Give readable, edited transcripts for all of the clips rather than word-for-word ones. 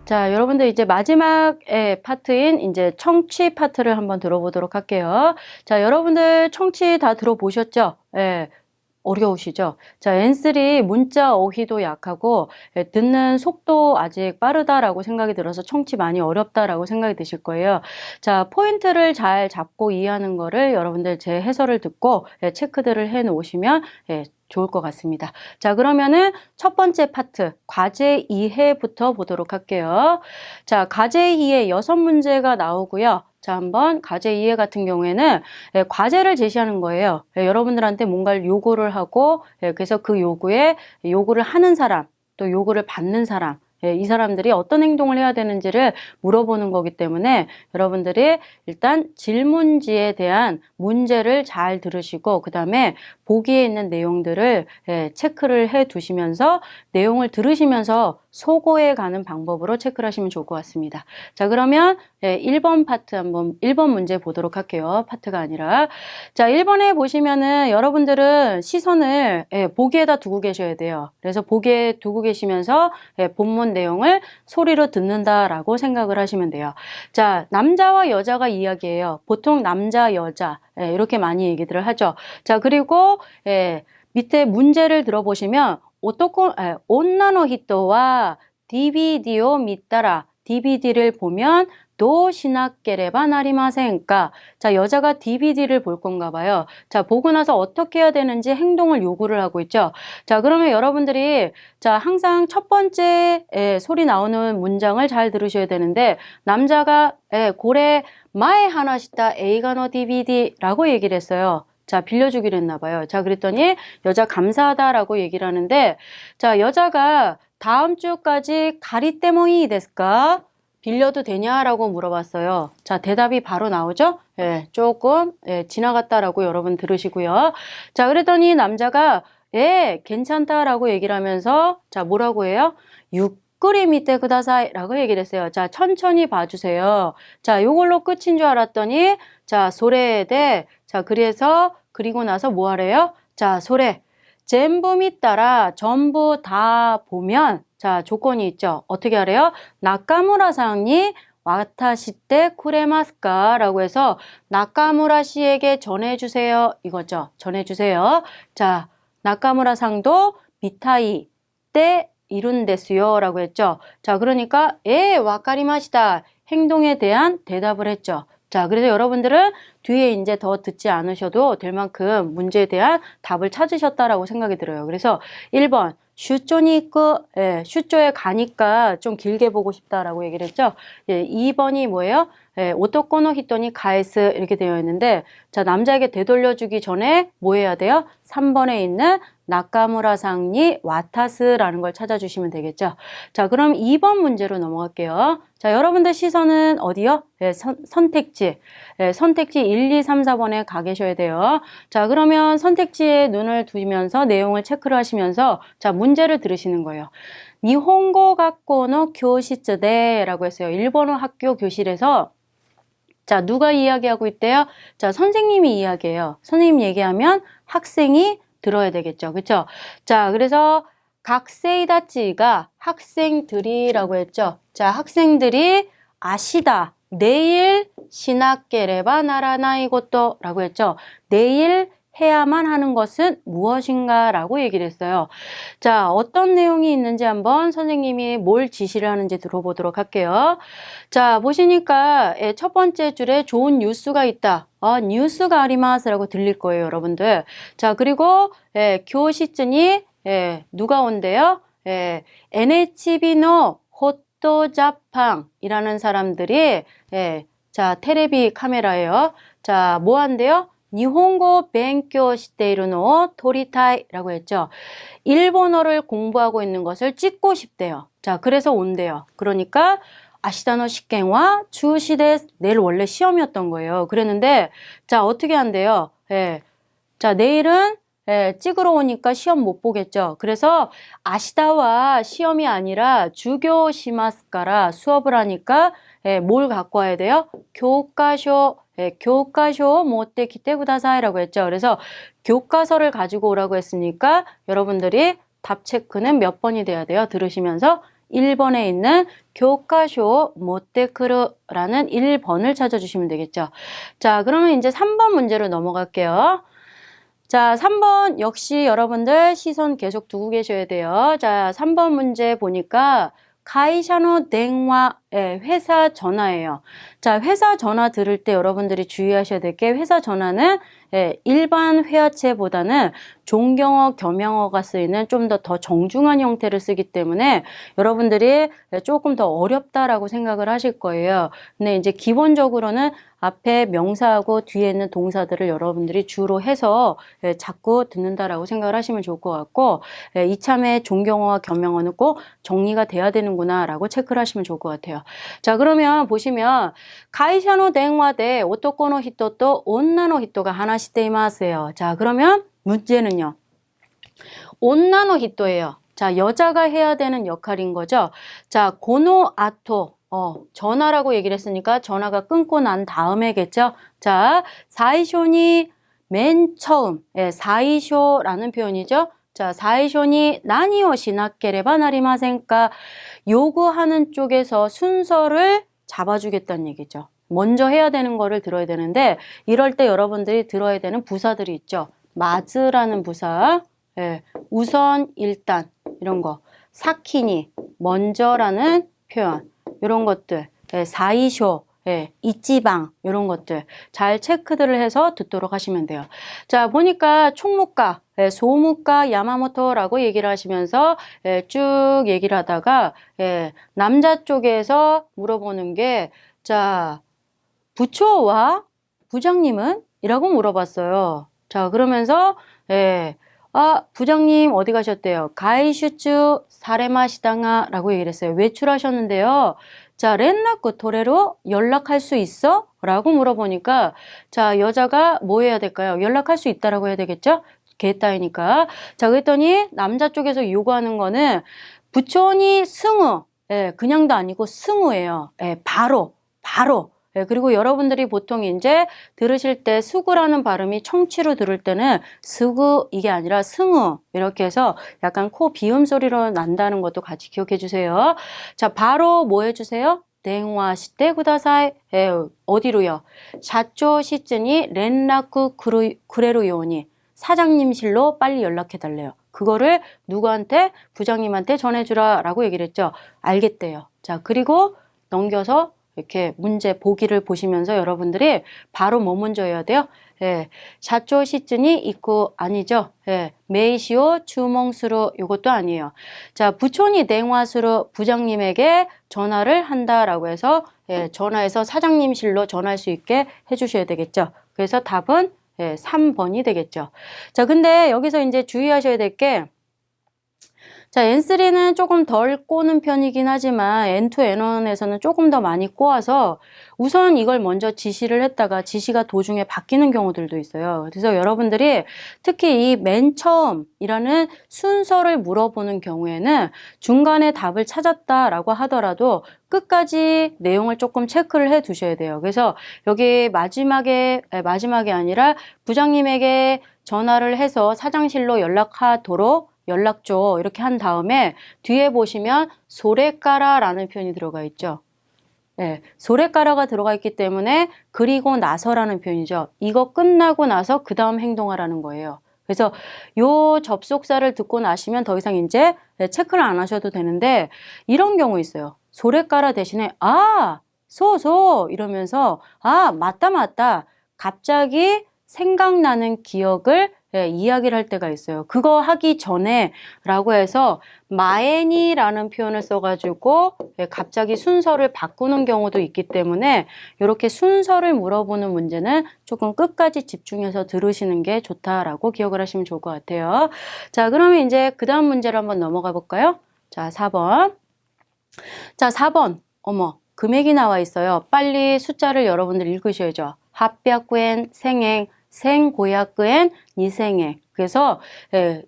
자, 여러분들 이제 마지막 파트인 이제 청취 파트를 한번 들어보도록 할게요. 자, 여러분들 청취 다 들어보셨죠? 예. 어려우시죠? 자, N3 문자 어휘도 약하고 듣는 속도 아직 빠르다라고 생각이 들어서 청취 많이 어렵다라고 생각이 드실 거예요. 자, 포인트를 잘 잡고 이해하는 거를 여러분들 제 해설을 듣고 체크들을 해 놓으시면 좋을 것 같습니다. 자, 그러면은 첫 번째 파트, 과제 이해부터 보도록 할게요. 자, 과제 이해 6문제가 나오고요. 자, 한번 과제 이해 같은 경우에는 과제를 제시하는 거예요. 여러분들한테 뭔가를 요구를 하고 그래서 그 요구에 요구를 하는 사람, 또 요구를 받는 사람, 이 사람들이 어떤 행동을 해야 되는지를 물어보는 거기 때문에 여러분들이 일단 질문지에 대한 문제를 잘 들으시고 그 다음에 보기에 있는 내용들을 체크를 해 두시면서 내용을 들으시면서 소거해 가는 방법으로 체크를 하시면 좋을 것 같습니다. 자, 그러면 1번 파트 한번 1번 문제 보도록 할게요. 파트가 아니라. 자, 1번에 보시면은 여러분들은 시선을 보기에다 두고 계셔야 돼요. 그래서 보기에 두고 계시면서 본문 내용을 소리로 듣는다라고 생각을 하시면 돼요. 자, 남자와 여자가 이야기해요. 보통 남자, 여자 이렇게 많이 얘기들을 하죠. 자, 그리고 밑에 문제를 들어보시면 온나노 히토와 DVD를 믿다라. DVD를 보면 도 시나케레바 나리마센까. 자, 여자가 DVD를 볼 건가 봐요. 자, 보고 나서 어떻게 해야 되는지 행동을 요구를 하고 있죠. 자, 그러면 여러분들이 자, 항상 첫 번째 소리 나오는 문장을 잘 들으셔야 되는데 남자가 고래 마에 하나시다 에이가노 DVD라고 얘기를 했어요. 자, 빌려주기로 했나 봐요. 자, 그랬더니 여자 감사하다라고 얘기를 하는데 자, 여자가 다음 주까지 가리떼몽이 됐을까? 빌려도 되냐라고 물어봤어요. 자, 대답이 바로 나오죠? 조금 지나갔다라고 여러분 들으시고요. 자, 그랬더니 남자가 괜찮다라고 얘기를 하면서 자, 뭐라고 해요? 유끄리 밑에 그다사이 라고 얘기를 했어요. 자, 천천히 봐주세요. 자, 요걸로 끝인 줄 알았더니 자, 소래에 자, 그리고 나서 뭐 하래요? 자, 소래. 전부 믿따라 전부 다 보면 자, 조건이 있죠. 어떻게 하래요? 나카무라 상이 와타시테 쿠레마스까? 라고 해서 나카무라 씨에게 전해주세요. 이거죠. 전해주세요. 자, 나카무라 상도 미타이 때 이룬데스요. 라고 했죠. 자, 그러니까 와카리마시다. 행동에 대한 대답을 했죠. 자, 그래서 여러분들은 뒤에 이제 더 듣지 않으셔도 될 만큼 문제에 대한 답을 찾으셨다라고 생각이 들어요. 그래서 1번 슈조니 있고 슈조에 가니까 좀 길게 보고 싶다라고 얘기를 했죠. 2번이 뭐예요? 오토코노 히토니 가에스 이렇게 되어 있는데 자, 남자에게 되돌려주기 전에 뭐 해야 돼요? 3번에 있는 나카무라 상이 와타스라는 걸 찾아주시면 되겠죠. 자, 그럼 2번 문제로 넘어갈게요. 자, 여러분들 시선은 어디요? 선택지. 선택지 1, 2, 3, 4번에 가 계셔야 돼요. 자, 그러면 선택지에 눈을 두면서 내용을 체크를 하시면서 자, 문제를 들으시는 거예요. 니혼고 학교의 교실이라고 했어요. 일본어 학교 교실에서 자, 누가 이야기하고 있대요? 자, 선생님이 이야기해요. 선생님 얘기하면 학생이 들어야 되겠죠. 그쵸? 자, 그래서 각세이다치가 학생들이라고 했죠. 자, 학생들이 아시다. 내일 시나케레바 나라나이 것도 라고 했죠. 내일 해야만 하는 것은 무엇인가 라고 얘기를 했어요. 자, 어떤 내용이 있는지 한번 선생님이 뭘 지시를 하는지 들어보도록 할게요. 자, 보시니까 첫 번째 줄에 좋은 뉴스가 있다. 뉴스가 아리마스라고 들릴 거예요, 여러분들. 자, 그리고 교시즌이 누가 온대요? NHB의 호토자팡이라는 사람들이 자, 테레비 카메라예요. 자, 뭐 한대요? 니혼고 벤교 시테이르노 토리타이라고 했죠. 일본어를 공부하고 있는 것을 찍고 싶대요. 자, 그래서 온대요. 그러니까 아시다노 시켄와 주시데 내일 원래 시험이었던 거예요. 그랬는데 자, 어떻게 한대요? 자, 내일은 찍으러 오니까 시험 못 보겠죠. 그래서 아시다와 시험이 아니라 주교 시마스카라 수업을 하니까 뭘 갖고 와야 돼요? 교과서 교과서 모테 기테 구다사이라고 했죠. 그래서 교과서를 가지고 오라고 했으니까 여러분들이 답 체크는 몇 번이 돼야 돼요? 들으시면서 1번에 있는 교과쇼 모테크르라는 1번을 찾아주시면 되겠죠. 자, 그러면 이제 3번 문제로 넘어갈게요. 자, 3번 역시 여러분들 시선 계속 두고 계셔야 돼요. 자, 3번 문제 보니까 가이샤노 댕화, 회사 전화예요. 자, 회사 전화 들을 때 여러분들이 주의하셔야 될 게 회사 전화는 일반 회화체보다는 존경어, 겸용어가 쓰이는 좀 더 정중한 형태를 쓰기 때문에 여러분들이 조금 더 어렵다라고 생각을 하실 거예요. 근데 이제 기본적으로는 앞에 명사하고 뒤에 있는 동사들을 여러분들이 주로 해서 자꾸 듣는다라고 생각을 하시면 좋을 것 같고, 이참에 존경어와 겸용어는 꼭 정리가 돼야 되는구나 라고 체크를 하시면 좋을 것 같아요. 자, 그러면 보시면 가이샤노 댕화대 오토코노 히토또 온나노 히토가 하나씩 데이마스예요. 자, 그러면 문제는요. 온나노 히토예요. 자, 여자가 해야 되는 역할인 거죠. 자, 고노 아토. 전화라고 얘기를 했으니까 전화가 끊고 난 다음에겠죠. 자, 사이쇼니 맨 처음, 사이쇼라는 표현이죠. 자, 사이쇼니 나니오 시나케레바 나리마센까 요구하는 쪽에서 순서를 잡아주겠다는 얘기죠. 먼저 해야 되는 거를 들어야 되는데 이럴 때 여러분들이 들어야 되는 부사들이 있죠. 마즈라는 부사, 우선, 일단 이런 거, 사키니, 먼저라는 표현 이런 것들, 사이쇼, 이찌방 이런 것들 잘 체크들을 해서 듣도록 하시면 돼요. 자, 보니까 총무과, 소무과 야마모토라고 얘기를 하시면서 쭉 얘기를 하다가 남자 쪽에서 물어보는 게 자, 부초와 부장님은? 이라고 물어봤어요. 자, 그러면서 부장님 어디 가셨대요? 가이슈츠 사레마시당아 라고 얘기를 했어요. 외출하셨는데요. 자, 렌나쿠 토레로 연락할 수 있어? 라고 물어보니까 자, 여자가 뭐 해야 될까요? 연락할 수 있다라고 해야 되겠죠? 게따이니까. 자, 그랬더니 남자 쪽에서 요구하는 거는 부촌이 승우. 그냥도 아니고 승우예요. 바로. 그리고 여러분들이 보통 이제 들으실 때 수구라는 발음이 청취로 들을 때는 수구 이게 아니라 승우 이렇게 해서 약간 코 비음 소리로 난다는 것도 같이 기억해 주세요. 자, 바로 뭐 해주세요? 대화 시대 구다사이. 어디로요? 샤초 시즌이 렌라쿠 그레로 요니 사장님실로 빨리 연락해 달래요. 그거를 누구한테? 부장님한테 전해주라 라고 얘기를 했죠. 알겠대요. 자, 그리고 넘겨서 이렇게 문제 보기를 보시면서 여러분들이 바로 뭐 먼저 해야 돼요? 샤초 시즌이 있고 아니죠. 메이시오 주몽수로 이것도 아니에요. 자, 부촌이 댕화수로 부장님에게 전화를 한다라고 해서 전화해서 사장님실로 전화할 수 있게 해주셔야 되겠죠. 그래서 답은 3번이 되겠죠. 자, 근데 여기서 이제 주의하셔야 될 게 자, N3는 조금 덜 꼬는 편이긴 하지만 N2, N1에서는 조금 더 많이 꼬아서 우선 이걸 먼저 지시를 했다가 지시가 도중에 바뀌는 경우들도 있어요. 그래서 여러분들이 특히 이 맨 처음이라는 순서를 물어보는 경우에는 중간에 답을 찾았다라고 하더라도 끝까지 내용을 조금 체크를 해 두셔야 돼요. 그래서 여기 마지막이 아니라 부장님에게 전화를 해서 사장실로 연락하도록 연락 줘 이렇게 한 다음에 뒤에 보시면 소레까라라는 표현이 들어가 있죠. 소레까라가 들어가 있기 때문에 그리고 나서라는 표현이죠. 이거 끝나고 나서 그 다음 행동하라는 거예요. 그래서 요 접속사를 듣고 나시면 더 이상 이제 체크를 안 하셔도 되는데 이런 경우 있어요. 소레까라 대신에 소 이러면서 맞다 갑자기 생각나는 기억을 이야기를 할 때가 있어요. 그거 하기 전에 라고 해서 마에니라는 표현을 써가지고 갑자기 순서를 바꾸는 경우도 있기 때문에 이렇게 순서를 물어보는 문제는 조금 끝까지 집중해서 들으시는 게 좋다라고 기억을 하시면 좋을 것 같아요. 자, 그러면 이제 그 다음 문제로 한번 넘어가 볼까요? 자, 4번. 자, 4번. 금액이 나와 있어요. 빨리 숫자를 여러분들 읽으셔야죠. 합백구엔 생행 생고약구엔 니생에. 그래서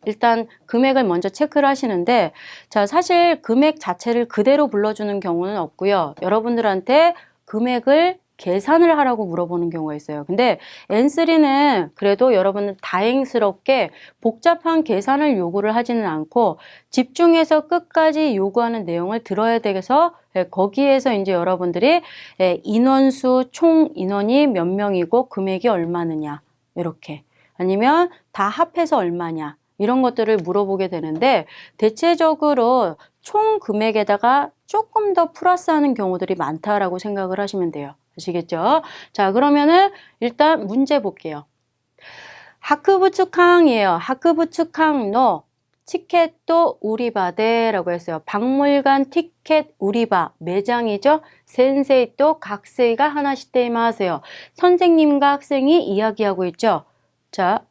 일단 금액을 먼저 체크를 하시는데 자, 사실 금액 자체를 그대로 불러주는 경우는 없고요. 여러분들한테 금액을 계산을 하라고 물어보는 경우가 있어요. 근데 N3는 그래도 여러분은 다행스럽게 복잡한 계산을 요구를 하지는 않고 집중해서 끝까지 요구하는 내용을 들어야 되겠어 거기에서 이제 여러분들이 인원수 총 인원이 몇 명이고 금액이 얼마느냐 이렇게 아니면 다 합해서 얼마냐 이런 것들을 물어보게 되는데 대체적으로 총 금액에다가 조금 더 플러스하는 경우들이 많다라고 생각을 하시면 돼요. 아시겠죠? 자, 그러면은 일단 문제 볼게요. 하크부츠캉이에요. 하크부츠캉노 티켓도 우리바데라고 했어요. 박물관 티켓 우리바 매장이죠. 센세이 또 각세이가 하나씩 때마세요. 선생님과 학생이 이야기하고 있죠. 자,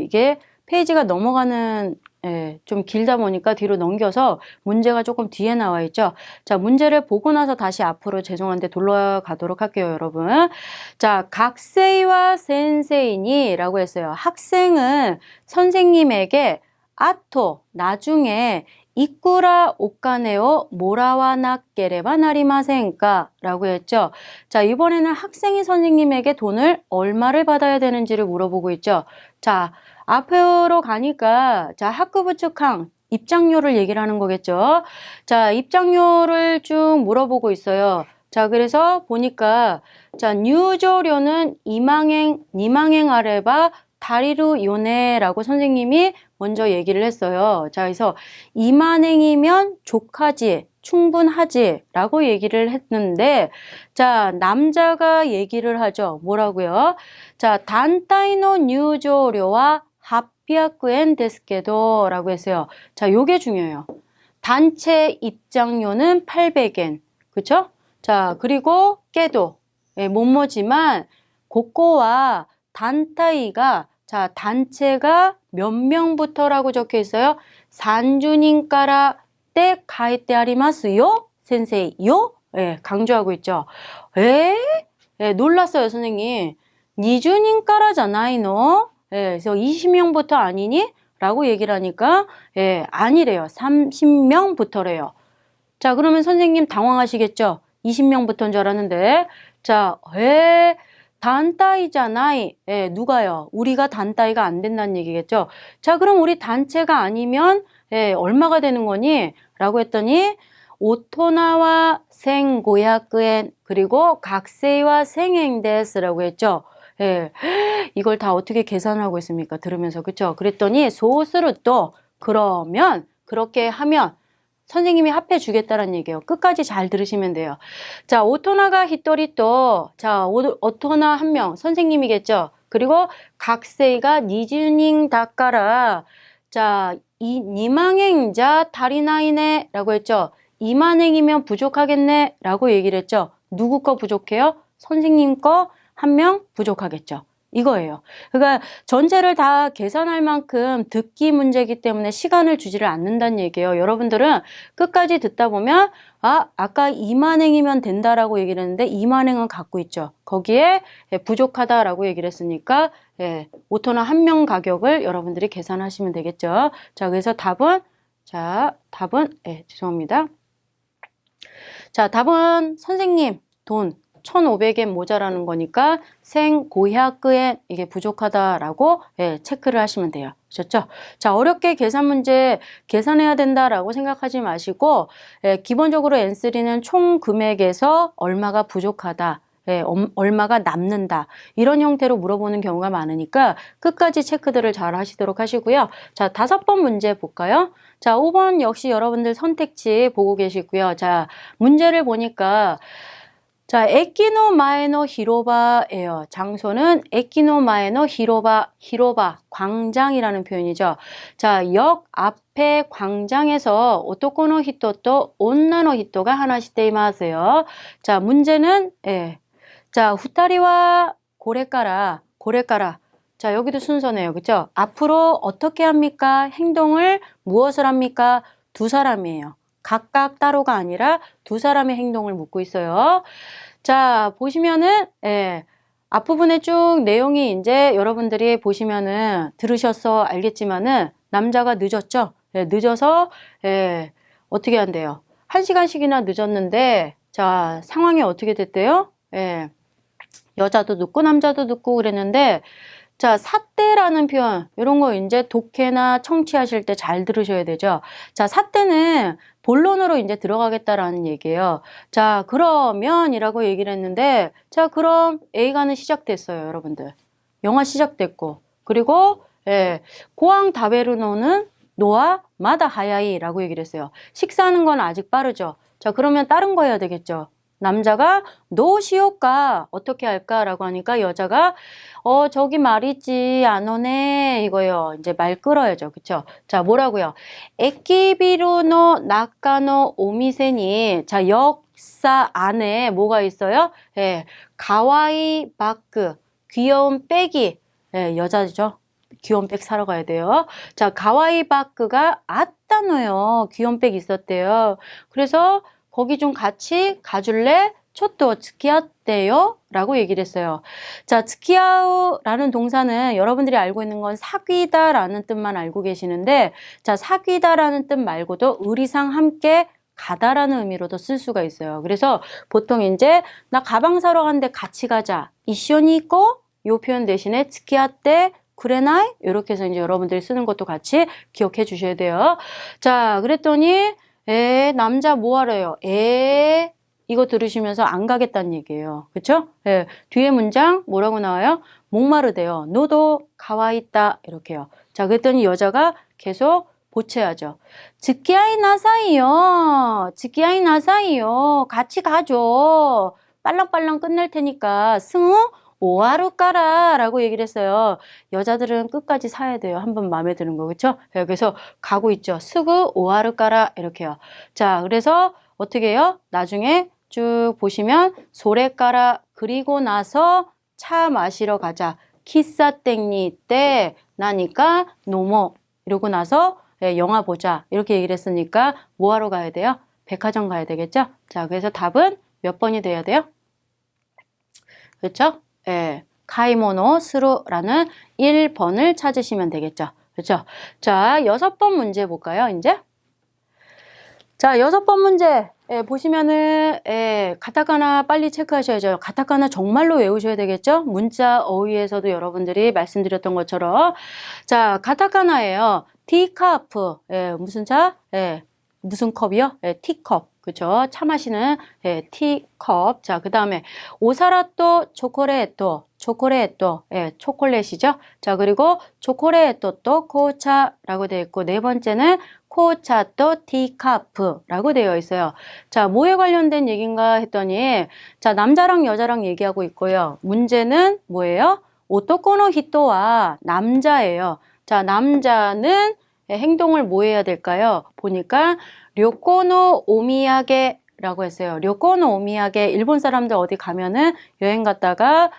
이게 페이지가 넘어가는 좀 길다 보니까 뒤로 넘겨서 문제가 조금 뒤에 나와 있죠. 자, 문제를 보고 나서 다시 앞으로 죄송한데 돌아가도록 할게요, 여러분. 자, 각세이와 센세이니 라고 했어요. 학생은 선생님에게 아토, 나중에 이꾸라 오카네오 모라와 나케레바 나리마센까 라고 했죠. 자, 이번에는 학생이 선생님에게 돈을 얼마를 받아야 되는지를 물어보고 있죠. 자, 앞으로 가니까 자, 하크부츠캉 입장료를 얘기를 하는 거겠죠. 자, 입장료를 쭉 물어보고 있어요. 자, 그래서 보니까 자,入場料는 2만엔 아래바 다리루 요네라고 선생님이 먼저 얘기를 했어요. 자, 그래서 2만엔이면 족하지, 충분하지 라고 얘기를 했는데 자, 남자가 얘기를 하죠. 뭐라고요? 자, 단타이노入場料와800엔 데스케도 라고 했어요. 자, 요게 중요해요. 단체 입장료는 800엔. 그쵸? 자, 그리고 깨도 뭐뭐지만 고코와 단타이가 자, 단체가 몇 명부터라고 적혀 있어요? 산주님까라 때 가이때 아리마스요? 센세이요? 강조하고 있죠. 놀랐어요, 선생님. 니주님까라잖아이노? 그래서 20명부터 아니니? 라고 얘기를 하니까 아니래요. 30명부터래요. 자, 그러면 선생님 당황하시겠죠? 20명부터인 줄 알았는데 자, 단타이잖아이. 누가요? 우리가 단타이가 안 된다는 얘기겠죠? 자, 그럼 우리 단체가 아니면 얼마가 되는 거니? 라고 했더니 오토나와 생고야크엔 그리고 각세이와 생행데스라고 했죠? 이걸 다 어떻게 계산하고 있습니까? 들으면서 그쵸? 그랬더니 소스를 또 그러면 그렇게 하면 선생님이 합해 주겠다는 얘기예요. 끝까지 잘 들으시면 돼요. 자, 오토나가 히토리 또, 자, 오토나 한 명, 선생님이겠죠. 그리고 각세이가 니즈닝 다까라, 자, 니만행자 다리나이네 라고 했죠. 2만행이면 부족하겠네 라고 얘기를 했죠. 누구 거 부족해요? 선생님 거 한 명 부족하겠죠. 이거예요. 그러니까 전체를 다 계산할 만큼 듣기 문제이기 때문에 시간을 주지를 않는다는 얘기예요. 여러분들은 끝까지 듣다 보면 아까 2만행이면 된다라고 얘기를 했는데 2만행은 갖고 있죠. 거기에 부족하다라고 얘기를 했으니까 오토나 한 명 가격을 여러분들이 계산하시면 되겠죠. 자, 그래서 답은 죄송합니다. 자, 답은 선생님 돈 1,500엔 모자라는 거니까 생고야크엔 이게 부족하다라고 체크를 하시면 돼요. 그렇죠? 자, 어렵게 계산 문제 계산해야 된다라고 생각하지 마시고 기본적으로 N3는 총 금액에서 얼마가 부족하다. 얼마가 남는다. 이런 형태로 물어보는 경우가 많으니까 끝까지 체크들을 잘 하시도록 하시고요. 자, 5번 문제 볼까요? 자, 5번 역시 여러분들 선택지 보고 계시고요. 자, 문제를 보니까 자, 에키노 마에노 히로바예요. 장소는 에키노 마에노 히로바, 광장이라는 표현이죠. 자, 역 앞에 광장에서 오토코노 히토 또 온나노 히토가 하나씩 데이마세요. 자, 문제는 자, 후타리와 고레까라. 자, 여기도 순서네요. 그죠? 앞으로 어떻게 합니까? 행동을 무엇을 합니까? 두 사람이에요. 각각 따로가 아니라 두 사람의 행동을 묻고 있어요. 자, 보시면은, 앞부분에 쭉 내용이 이제 여러분들이 보시면은 들으셔서 알겠지만은 남자가 늦었죠? 늦어서, 어떻게 한대요? 1시간씩이나 늦었는데, 자, 상황이 어떻게 됐대요? 예. 여자도 늦고 남자도 늦고 그랬는데, 자, 삿대라는 표현, 이런 거 이제 독해나 청취하실 때 잘 들으셔야 되죠. 자, 삿대는 본론으로 이제 들어가겠다라는 얘기예요. 자, 그러면이라고 얘기를 했는데, 자, 그럼 A가는 시작됐어요, 여러분들. 영화 시작됐고, 그리고, 예, 고항 다베르노는 노아 마다 하야이라고 얘기를 했어요. 식사하는 건 아직 빠르죠. 자, 그러면 다른 거 해야 되겠죠. 남자가 너 시올까 어떻게 할까라고 하니까 여자가 저기 말이지 안 오네 이거요. 이제 말 끌어야죠. 그쵸? 자, 뭐라고요? 에키비루노 나카노 오미세니, 자, 역사 안에 뭐가 있어요? 예, 가와이 바크, 귀여운 백이, 예, 여자죠. 귀여운 백 사러 가야 돼요. 자, 가와이 바크가 아따노요. 귀여운 백 있었대요. 그래서 거기 좀 같이 가줄래? 초또 츠키아떼요? 라고 얘기를 했어요. 자, 츠키아우라는 동사는 여러분들이 알고 있는 건 사귀다 라는 뜻만 알고 계시는데, 자, 사귀다 라는 뜻 말고도 의리상 함께 가다라는 의미로도 쓸 수가 있어요. 그래서 보통 이제 나 가방 사러 갔는데 같이 가자. 이쇼니 있고 요 표현 대신에 츠키아떼 그래나이? 이렇게 해서 이제 여러분들이 쓰는 것도 같이 기억해 주셔야 돼요. 자, 그랬더니 남자 뭐 하래요? 이거 들으시면서 안 가겠다는 얘기예요. 그쵸? 예, 뒤에 문장 뭐라고 나와요? 목마르대요. 너도 가와있다. 이렇게요. 자, 그랬더니 여자가 계속 보채야죠. 즈키아이 나사이요. 즈키아이 나사이요. 같이 가죠. 빨랑빨랑 끝낼 테니까 승우 오하루 까라 라고 얘기를 했어요. 여자들은 끝까지 사야 돼요. 한번 마음에 드는 거. 그쵸? 그래서 가고 있죠. 스구 오하루 까라 이렇게요. 자, 그래서 어떻게 해요? 나중에 쭉 보시면 소래 까라 그리고 나서 차 마시러 가자. 키사땡니 때 나니까 노모 이러고 나서 영화 보자. 이렇게 얘기를 했으니까 뭐 하러 가야 돼요? 백화점 가야 되겠죠? 자, 그래서 답은 몇 번이 돼야 돼요? 그렇죠? 예, 카이모노 스루라는 1번을 찾으시면 되겠죠. 그렇죠? 자, 6번 문제 볼까요, 이제? 자, 6번 문제. 예, 보시면은, 가타카나 빨리 체크하셔야죠. 가타카나 정말로 외우셔야 되겠죠? 문자 어휘에서도 여러분들이 말씀드렸던 것처럼. 자, 가타카나예요. 티카프. 예, 무슨 차? 예, 무슨 컵이요? 예, 티컵. 그죠? 차 마시는 티컵. 자, 그 다음에 오사라또 초콜릿또 초콜릿또 초콜릿이죠. 자, 그리고 초콜릿또 또 코차라고 되어 있고 네 번째는 코차또 티카프라고 되어 있어요. 자, 뭐에 관련된 얘기인가 했더니 자, 남자랑 여자랑 얘기하고 있고요. 문제는 뭐예요? 오토코노 히토와 남자예요. 자, 남자는 행동을 뭐 해야 될까요? 보니까 료코노 오미야게라고 했어요. 료코노 오미야게, 일본 사람들 어디 가면은 여행 갔다가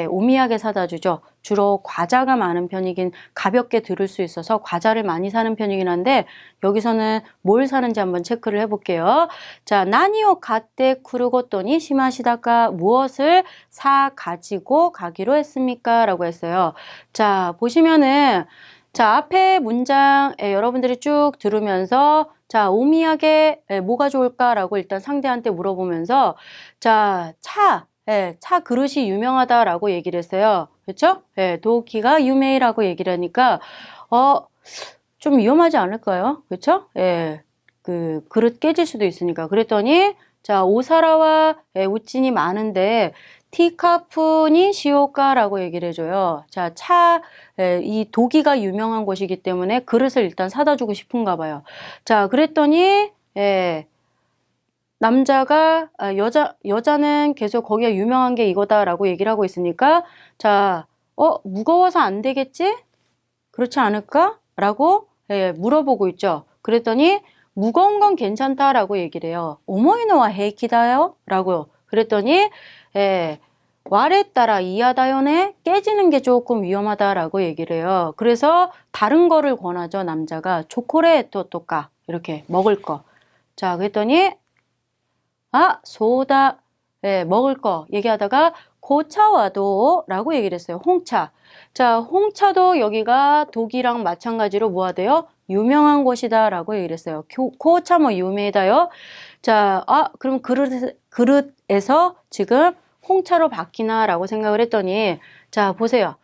오미야게 사다 주죠. 주로 과자가 많은 편이긴 가볍게 들을 수 있어서 과자를 많이 사는 편이긴 한데 여기서는 뭘 사는지 한번 체크를 해볼게요. 자, 나니오 가떼 쿠르고토니 시마시다가 무엇을 사 가지고 가기로 했습니까? 라고 했어요. 자, 보시면은 자, 앞에 문장 여러분들이 쭉 들으면서 자, 오미야게 뭐가 좋을까라고 일단 상대한테 물어보면서 자, 차 그릇이 유명하다라고 얘기를 했어요. 그렇죠? 도키가 유메이라고 얘기를 하니까 좀 위험하지 않을까요? 그렇죠? 그 그릇 깨질 수도 있으니까. 그랬더니 자, 오사라와 우친이 많은데 티카푼이 시오카라고 얘기를 해줘요. 자, 이 도기가 유명한 곳이기 때문에 그릇을 일단 사다 주고 싶은가 봐요. 자, 그랬더니 남자가 여자는 계속 거기가 유명한 게 이거다라고 얘기를 하고 있으니까 자, 무거워서 안 되겠지? 그렇지 않을까? 라고 물어보고 있죠. 그랬더니 무거운 건 괜찮다라고 얘기를 해요. 오모이노와 헤이키다요? 라고 그랬더니 왈에 따라 이하다요네 깨지는 게 조금 위험하다라고 얘기를 해요. 그래서 다른 거를 권하죠. 남자가 초콜릿 또까 이렇게 먹을 거. 자, 그랬더니 소다 먹을 거 얘기하다가 고차와도 라고 얘기를 했어요. 홍차. 자, 홍차도 여기가 독이랑 마찬가지로 뭐가 돼요? 유명한 곳이다 라고 얘기를 했어요. 고차 뭐 유명하다요? 자, 그럼 그릇에서 지금 홍차로 바뀌나 라고 생각을 했더니, 자, 보세요.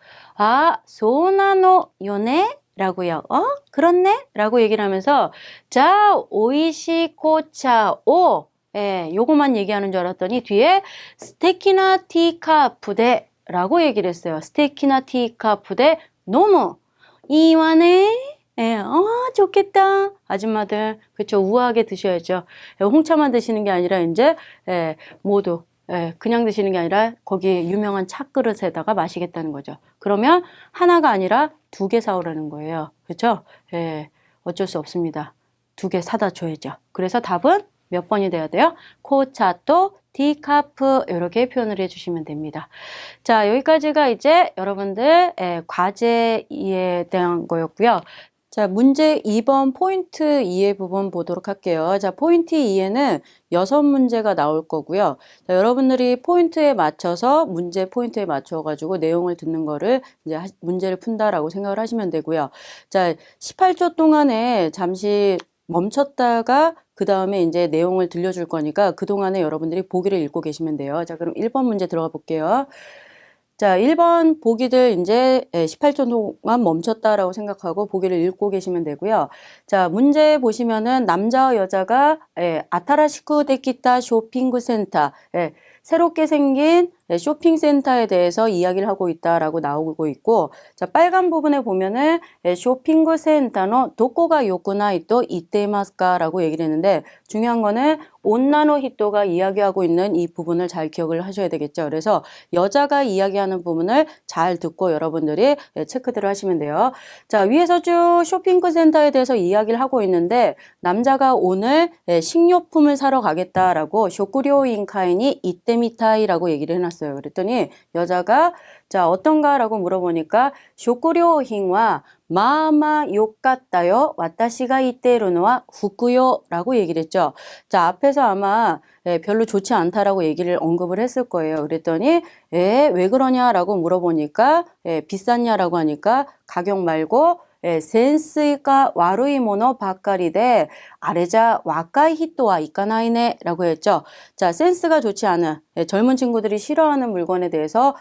소나노 요네? 라고요. 그렇네? 라고 얘기를 하면서, 자, 오이시 고차 오. 예, 요거만 얘기하는 줄 알았더니 뒤에 스테키나 티카프데 라고 얘기를 했어요. 스테키나 티카프데 너무 이완해. 예, 좋겠다. 아줌마들. 그쵸. 우아하게 드셔야죠. 예, 홍차만 드시는 게 아니라 이제, 예, 모두, 예, 그냥 드시는 게 아니라 거기 유명한 찻그릇에다가 마시겠다는 거죠. 그러면 하나가 아니라 2개 사오라는 거예요. 그쵸? 예, 어쩔 수 없습니다. 2개 사다 줘야죠. 그래서 답은 몇 번이 돼야 돼요? 코차또 디카프 이렇게 표현을 해주시면 됩니다. 자, 여기까지가 이제 여러분들 과제에 대한 거였고요. 자, 문제 2번 포인트 2의 부분 보도록 할게요. 자, 포인트 2에는 6문제가 나올 거고요. 자, 여러분들이 포인트에 맞춰서 문제 포인트에 맞춰가지고 내용을 듣는 거를 이제 문제를 푼다라고 생각을 하시면 되고요. 자, 18초 동안에 잠시 멈췄다가 그 다음에 이제 내용을 들려줄 거니까 그동안에 여러분들이 보기를 읽고 계시면 돼요. 자, 그럼 1번 문제 들어가 볼게요. 자, 1번 보기들 이제 18초 동안 멈췄다라고 생각하고 보기를 읽고 계시면 되고요. 자, 문제 보시면은 남자와 여자가 아타라시쿠 데키타 쇼핑구 센터, 새롭게 생긴 쇼핑센터에 대해서 이야기를 하고 있다라고 나오고 있고, 자, 빨간 부분에 보면은 쇼핑구 센터의 도코가 요구나이 또 이때마스까라고 얘기를 했는데, 중요한 거는 온나노 히토가 이야기하고 있는 이 부분을 잘 기억을 하셔야 되겠죠. 그래서 여자가 이야기하는 부분을 잘 듣고 여러분들이 체크들을 하시면 돼요. 자, 위에서 쭉 쇼핑구 센터에 대해서 이야기를 하고 있는데, 남자가 오늘 식료품을 사러 가겠다라고 쇼쿠료 인카이니 이때미타이라고 얘기를 해놨어요. 그랬더니 여자가 자, 어떤가라고 물어보니까 쇼쿠료hin와 마마 요같다요. 와타시가 이때르노와 후쿠요라고 얘기를 했죠. 자, 앞에서 아마 별로 좋지 않다라고 얘기를 언급을 했을 거예요. 그랬더니 왜 그러냐라고 물어보니까 비쌌냐라고 하니까 가격 말고 센스가 와루이 모노 바까리데 아레자 와카이 히토와 이까나이네 라고 했죠. 자, 센스가 좋지 않은 젊은 친구들이 싫어하는 물건에 대해서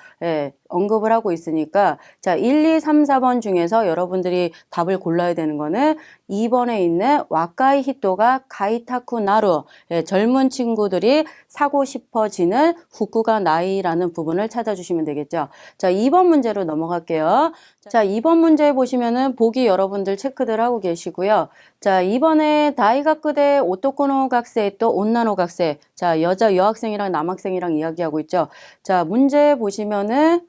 언급을 하고 있으니까 자, 1, 2, 3, 4번 중에서 여러분들이 답을 골라야 되는 거는 2번에 있는 와카이 히토가 가이타쿠 나루 젊은 친구들이 사고 싶어지는 후쿠가 나이라는 부분을 찾아주시면 되겠죠. 자, 2번 문제로 넘어갈게요. 자, 2번 문제 보시면은 보기 여러분들 체크들 하고 계시고요. 자, 이번에 다이가쿠대 오토코노 각세 또 온나노 각세. 자, 여자 여학생이랑 남학생이랑 이야기하고 있죠. 자, 문제 보시면은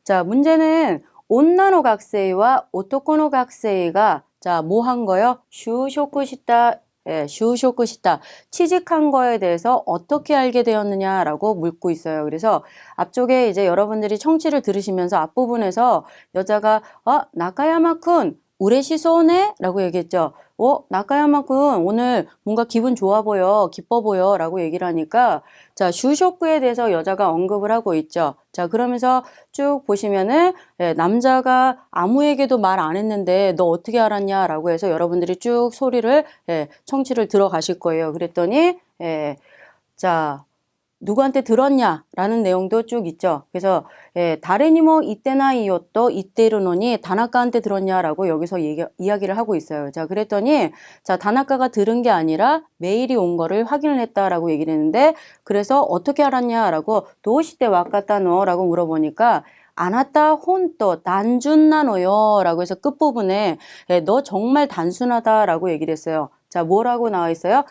자, 문제는 온나노 각세이와 오토코노 각세이가 자, 뭐 한 거요? 슈쇼쿠시타 슈쇼쿠시타 취직한 거에 대해서 어떻게 알게 되었느냐라고 묻고 있어요. 그래서 앞쪽에 이제 여러분들이 청취를 들으시면서 앞부분에서 여자가 나카야마-군 우레시소네? 라고 얘기했죠. 나카야마-군 오늘 뭔가 기분 좋아 보여, 기뻐 보여 라고 얘기를 하니까 자, 슈쇼크에 대해서 여자가 언급을 하고 있죠. 자, 그러면서 쭉 보시면은 남자가 아무에게도 말 안 했는데 너 어떻게 알았냐 라고 해서 여러분들이 쭉 소리를 청취를 들어가실 거예요. 그랬더니 자, 누구한테 들었냐라는 내용도 쭉 있죠. 그래서 다레니모 이때나 이요또 이때르노니 다나카한테 들었냐라고 여기서 이야기를 하고 있어요. 자, 그랬더니 자, 다나카가 들은 게 아니라 메일이 온 거를 확인을 했다라고 얘기를 했는데 그래서 어떻게 알았냐라고 도시대 와카타노라고 물어보니까 아나타 혼또 단준나노요 라고 해서 끝부분에 너 정말 단순하다라고 얘기를 했어요. 자, 뭐라고 나와 있어요?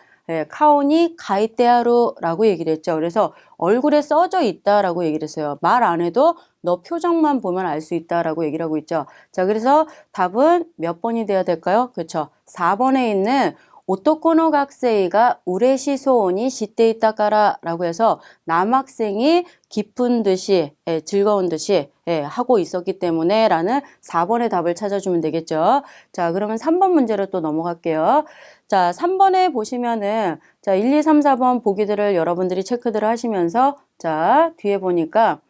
카오니 가이테아루라고 얘기를 했죠. 그래서 얼굴에 써져 있다라고 얘기를 했어요. 말 안 해도 너 표정만 보면 알 수 있다라고 얘기를 하고 있죠. 자, 그래서 답은 몇 번이 돼야 될까요? 그렇죠. 4번에 있는 오토코노 각세이가 우레시 소원이 시때 있다까라 라고 해서 남학생이 기쁜 듯이 즐거운 듯이 하고 있었기 때문에 라는 4번의 답을 찾아주면 되겠죠. 자, 그러면 3번 문제로 또 넘어갈게요. 자, 3번에 보시면은 자, 1, 2, 3, 4번 보기들을 여러분들이 체크들을 하시면서 자, 뒤에 보니까,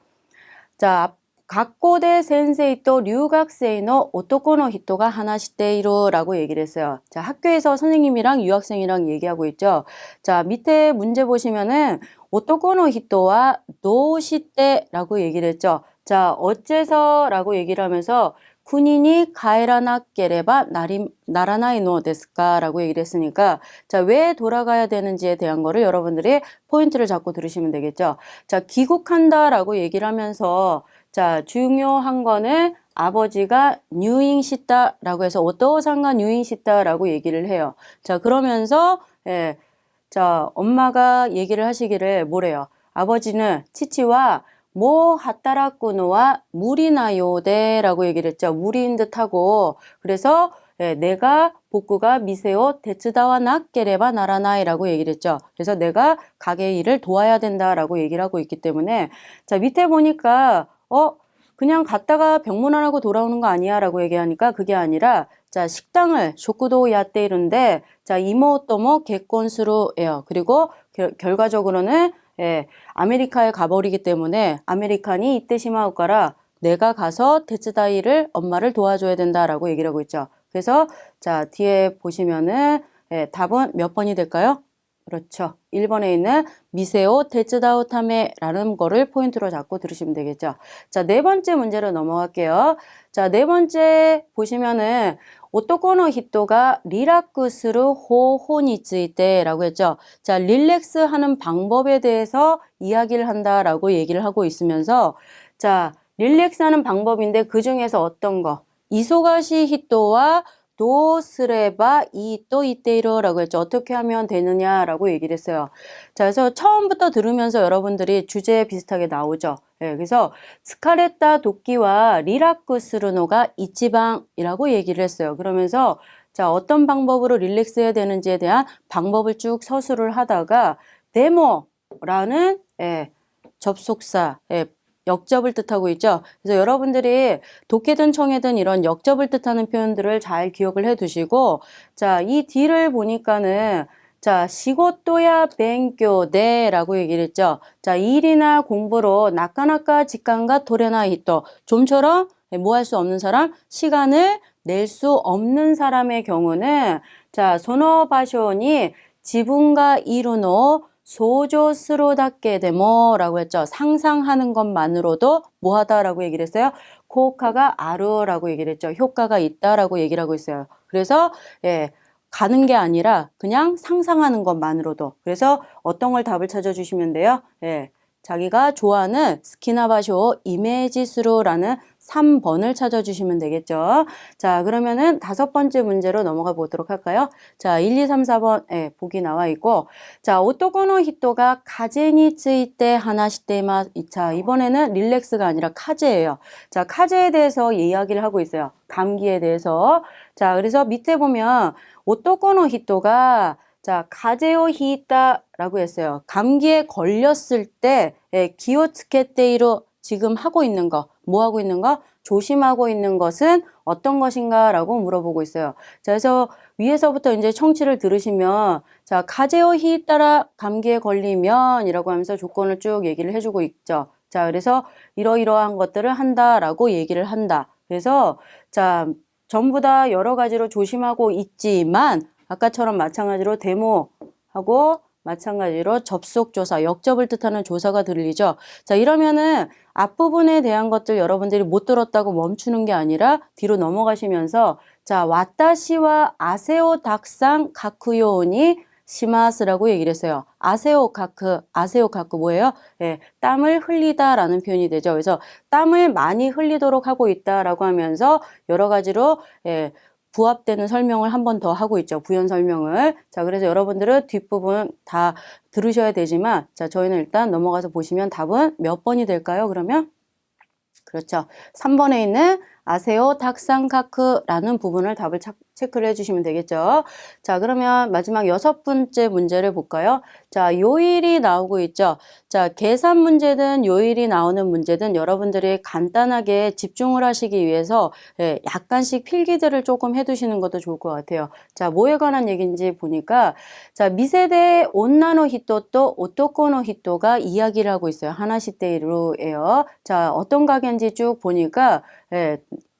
자, 각고대 센세이 또 류학생의 오토코노 히토가 하나시테이루 라고 얘기를 했어요. 자, 학교에서 선생님이랑 유학생이랑 얘기하고 있죠. 자, 밑에 문제 보시면은 오토코노 히토와 도시테라고 얘기를 했죠. 자, 어째서 라고 얘기를 하면서 군인이 가에라나케레바 나라나이 노 데스까 라고 얘기를 했으니까 자, 왜 돌아가야 되는지에 대한 거를 여러분들이 포인트를 잡고 들으시면 되겠죠. 자, 귀국한다 라고 얘기를 하면서 자, 중요한 거는 아버지가 뉴잉시다라고 해서 오토상가 뉴잉시다라고 얘기를 해요. 자, 그러면서 예, 자, 엄마가 얘기를 하시기를 뭐래요? 아버지는 치치와 뭐 하따라꾸노와 무리나요데라고 얘기를 했죠. 무리인 듯하고 그래서 예, 내가 복구가 미세오 데츠다와 나케레바 나라나이라고 얘기를 했죠. 그래서 내가 가게 일을 도와야 된다라고 얘기를 하고 있기 때문에 자, 밑에 보니까 그냥 갔다가 병문 안 하고 돌아오는 거 아니야 라고 얘기하니까 그게 아니라 자, 식당을 쇼쿠도 야떼이른데 자, 이모토모 객건수로예요. 그리고 결과적으로는 예, 아메리카에 가버리기 때문에 아메리칸이 이때 시마우까라 내가 가서 데츠다이를 엄마를 도와줘야 된다라고 얘기를 하고 있죠. 그래서 자, 뒤에 보시면은 예, 답은 몇 번이 될까요? 그렇죠. 1번에 있는 미세오 데츠다우타메라는 거를 포인트로 잡고 들으시면 되겠죠. 자, 네 번째 문제로 넘어갈게요. 자, 네 번째 보시면은 오토코노 히토가 리라쿠스루 호호니츠이테라고 했죠. 자, 릴렉스 하는 방법에 대해서 이야기를 한다라고 얘기를 하고 있으면서 자, 릴렉스 하는 방법인데 그 중에서 어떤 거? 이소가시 히토와 도스레바 이또 이테이로라고 했죠. 어떻게 하면 되느냐라고 얘기를 했어요. 자, 그래서 처음부터 들으면서 여러분들이 주제 비슷하게 나오죠. 예, 그래서 스카레타 도끼와 리라쿠스르노가 이치방이라고 얘기를 했어요. 그러면서 자, 어떤 방법으로 릴렉스 해야 되는지에 대한 방법을 쭉 서술을 하다가 데모라는 예, 접속사 역접을 뜻하고 있죠. 그래서 여러분들이 독해든 청해든 이런 역접을 뜻하는 표현들을 잘 기억을 해 두시고 자, 이 뒤를 보니까는 자, 시고토야 뱅교대라고 얘기를 했죠. 자, 일이나 공부로 나카나카 직감과 도레나 히토 좀처럼 뭐 할 수 없는 사람, 시간을 낼 수 없는 사람의 경우는 자, 소노바쇼니 지분과 이루노 소조스로답게 데모라고 했죠. 상상하는 것만으로도 뭐하다라고 얘기를 했어요. 코카가 아루라고 얘기를 했죠. 효과가 있다라고 얘기를 하고 있어요. 그래서 예, 가는 게 아니라 그냥 상상하는 것만으로도. 그래서 어떤 걸 답을 찾아주시면 돼요. 예, 자기가 좋아하는 스키나바쇼 이메지스로라는 3번을 찾아주시면 되겠죠. 자, 그러면은 5번째 문제로 넘어가 보도록 할까요? 자, 1, 2, 3, 4번 보기 나와 있고 자, 오토코노 히토가 카제니 츠이테 하나시테마 자, 이번에는 릴렉스가 아니라 카제예요. 자, 카제에 대해서 이야기를 하고 있어요. 감기에 대해서. 자, 그래서 밑에 보면 오토코노 히토가 자, 가제오 히이타라고 했어요. 감기에 걸렸을 때 기오츠케테이로 지금 하고 있는 거, 뭐 하고 있는 거? 조심하고 있는 것은 어떤 것인가? 라고 물어보고 있어요. 자, 그래서 위에서부터 이제 청취를 들으시면 자, 가제오 히이타라 감기에 걸리면 이라고 하면서 조건을 쭉 얘기를 해주고 있죠. 자, 그래서 이러이러한 것들을 한다라고 얘기를 한다. 그래서 자, 전부 다 여러 가지로 조심하고 있지만 아까처럼 마찬가지로 데모하고 마찬가지로 접속조사, 역접을 뜻하는 조사가 들리죠. 자, 이러면은 앞부분에 대한 것들 여러분들이 못 들었다고 멈추는 게 아니라 뒤로 넘어가시면서 자, 와타시와 아세오 닥상 가쿠요니 시마스라고 얘기를 했어요. 아세오 가쿠 뭐예요? 예, 땀을 흘리다라는 표현이 되죠. 그래서 땀을 많이 흘리도록 하고 있다라고 하면서 여러 가지로 부합되는 설명을 한 번 더 하고 있죠. 부연 설명을. 자, 그래서 여러분들은 뒷부분 다 들으셔야 되지만, 자, 저희는 일단 넘어가서 보시면 답은 몇 번이 될까요? 그러면? 그렇죠. 3번에 있는 아세오 닥상카크라는 부분을 답을 체크를 해주시면 되겠죠. 자, 그러면 마지막 6번째 문제를 볼까요? 자, 요일이 나오고 있죠. 자, 계산 문제든 요일이 나오는 문제든 여러분들이 간단하게 집중을 하시기 위해서 약간씩 필기들을 조금 해두시는 것도 좋을 것 같아요. 자, 뭐에 관한 얘기인지 보니까 자, 미세대 온나노 히토또 오토코노 히토가 이야기를 하고 있어요. 하나시대로예요. 자, 어떤 가게인지 쭉 보니까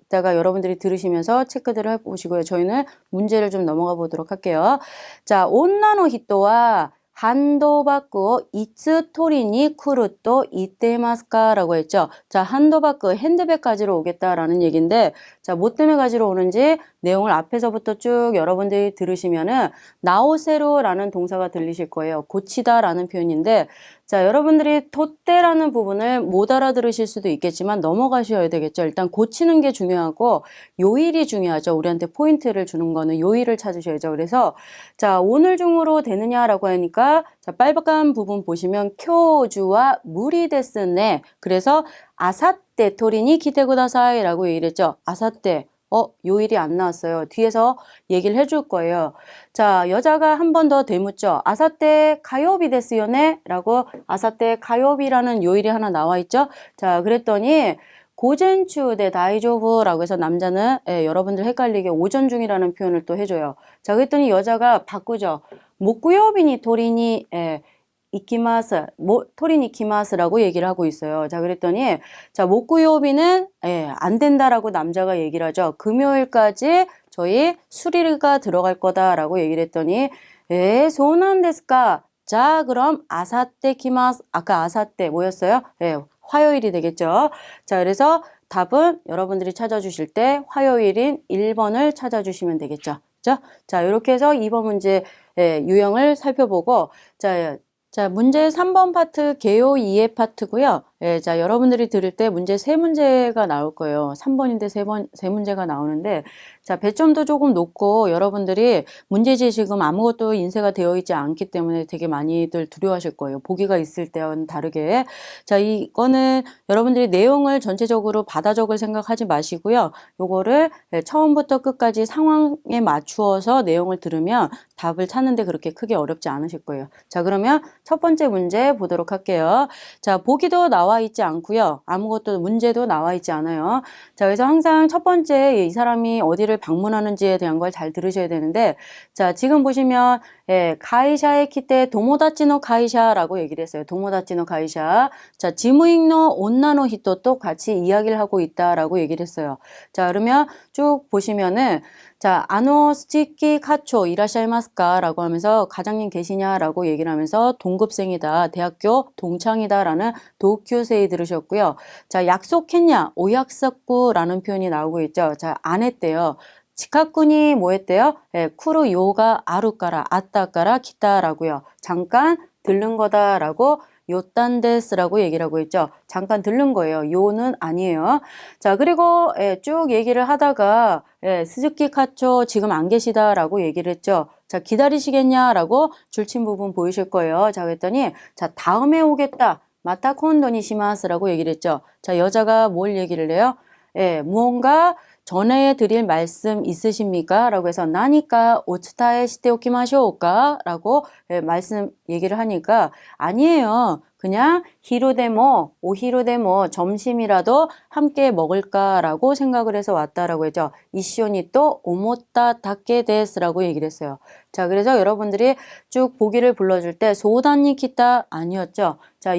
이따가 여러분들이 들으시면서 체크들을 해보시고요. 저희는 문제를 좀 넘어가 보도록 할게요. 자, 온나노 히토와 한도바쿠 이츠 토리니 쿠르또 이테마스까 라고 했죠. 자, 한도바쿠 핸드백 가지러 오겠다라는 얘기인데 자, 뭐 때문에 가지러 오는지 내용을 앞에서부터 쭉 여러분들이 들으시면은 나오세로라는 동사가 들리실 거예요. 고치다라는 표현인데 자, 여러분들이 토떼라는 부분을 못 알아들으실 수도 있겠지만 넘어가셔야 되겠죠. 일단 고치는 게 중요하고 요일이 중요하죠. 우리한테 포인트를 주는 거는 요일을 찾으셔야죠. 그래서 자, 오늘 중으로 되느냐라고 하니까 자, 빨간 부분 보시면 쿄주와 무리 데스네. 그래서 아사떼 토리니 기대구다사이라고 얘기를 했죠. 아사떼. 요일이 안 나왔어요. 뒤에서 얘기를 해줄 거예요. 자, 여자가 한 번 더 되묻죠. 아사떼 가요비 데스요네? 라고 아사떼 가요비라는 요일이 하나 나와 있죠. 자, 그랬더니 고젠추 대 다이조브라고 해서 남자는 여러분들 헷갈리게 오전 중이라는 표현을 또 해줘요. 자, 그랬더니 여자가 바꾸죠. 목구요비니 토리니 이키마스, 토린 이키마스라고 얘기를 하고 있어요. 자, 그랬더니, 자, 목구요비는, 안 된다라고 남자가 얘기를 하죠. 금요일까지 저희 수리가 들어갈 거다라고 얘기를 했더니, 소난데스까? 자, 그럼 아사떼 키마스, 아까 아사떼 뭐였어요? 화요일이 되겠죠. 자, 그래서 답은 여러분들이 찾아주실 때 화요일인 1번을 찾아주시면 되겠죠. 그죠? 자, 이렇게 해서 2번 문제 유형을 살펴보고, 자, 문제 3번 파트 개요 2의 파트고요. 자, 여러분들이 들을 때 문제 3문제가 나올 거예요. 3번인데 3문제가 나오는데 자, 배점도 조금 높고 여러분들이 문제지 지금 아무것도 인쇄가 되어 있지 않기 때문에 되게 많이들 두려워하실 거예요. 보기가 있을 때와는 다르게. 자, 이거는 여러분들이 내용을 전체적으로 받아 적을 생각하지 마시고요. 요거를 처음부터 끝까지 상황에 맞추어서 내용을 들으면 답을 찾는데 그렇게 크게 어렵지 않으실 거예요. 자, 그러면 첫 번째 문제 보도록 할게요. 자, 보기도 나와 있지 않고요. 아무것도 문제도 나와 있지 않아요. 자, 그래서 항상 첫 번째 이 사람이 어디를 방문하는지에 대한 걸 잘 들으셔야 되는데 자, 지금 보시면 가이샤에 키테 도모다치노 가이샤라고 얘기를 했어요. 도모다치노 가이샤. 자, 지무잉노 온나노 히토도 같이 이야기를 하고 있다라고 얘기를 했어요. 자, 그러면 쭉 보시면은 자, 스치키 카초 이라샤이마스까? 라고 하면서 과장님 계시냐라고 얘기를 하면서 동급생이다, 대학교 동창이다 라는 도쿄세이 들으셨고요. 자, 약속했냐? 오약속구라는 표현이 나오고 있죠. 자, 안 했대요. 치카쿠니 뭐 했대요? 쿠루 요가 아루까라 아따까라 기타라고요. 잠깐 들른 거다라고 요딴데스라고 얘기를 하고 있죠. 잠깐 들른 거예요. 요는 아니에요. 자, 그리고 쭉 얘기를 하다가 스즈키 카초 지금 안 계시다라고 얘기를 했죠. 자, 기다리시겠냐라고 줄친 부분 보이실 거예요. 자, 그랬더니 자, 다음에 오겠다. 마타 콘도니 시마스라고 얘기를 했죠. 자, 여자가 뭘 얘기를 해요? 무언가 전해 드릴 말씀 있으십니까? 라고 해서 나니까 오츠타에 시테오키마쇼우까? 라고 말씀 얘기를 하니까 아니에요. 그냥 히로데모, 오히로데모 점심이라도 함께 먹을까라고 생각을 해서 왔다라고 했죠. 이시오니 또 오모타 다케 데스라고 얘기를 했어요. 자, 그래서 여러분들이 쭉 보기를 불러줄 때 소단니 키타 아니었죠. 자,